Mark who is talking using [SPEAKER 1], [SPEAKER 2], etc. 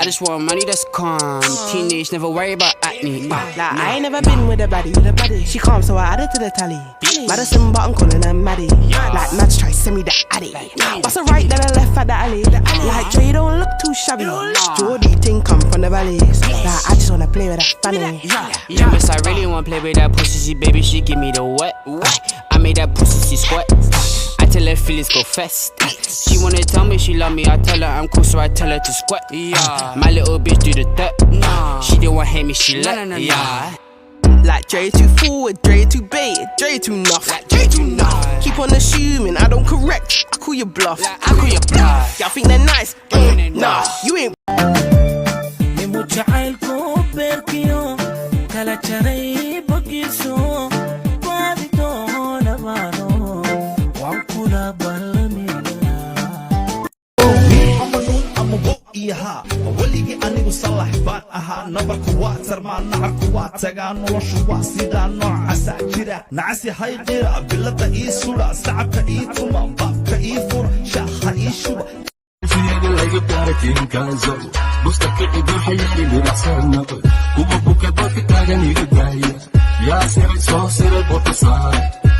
[SPEAKER 1] I just want money that's calm. Teenage, never worry about acne.
[SPEAKER 2] Like, I ain't never been with a baddie. She calm, so I added to the tally. Madison, but I'm calling her Maddie. Like, Mads try send me the addy. What's a right, then I left at the alley. Like, Dre, you don't look too shabby. Jordy ting come from the valleys. Like, I just wanna play with that fanny.
[SPEAKER 1] Yeah, miss, I really wanna play with that pussy. She, baby, she give me the wet. I made that pussy, she squat. I tell her feelings go fast. She wanna tell me she love me, I tell her I'm cool, so I tell her to squat. My little bitch do the dirt. She didn't want hate me, she left.
[SPEAKER 2] Like Dre too forward, Dre too bait, Dre too nuff. Like Dre too nuff. Keep on assuming I don't correct. I call you bluff. Y'all think they're nice? Nah, you ain't.
[SPEAKER 3] وليجي أني وصلح بان أها نبر كواتر ما نهر كواتر نوش واسيدا نوع عساكرة نعسي هاي غيرة بلد إيسورة سعب كإيتوما باب كإيفور شاخ إيشوبا في اللي يبتاركين كازو مستقل بحياتي لرحسن نقل وبابوك باك تاغني قدايا يا سيري صوصير بوتصار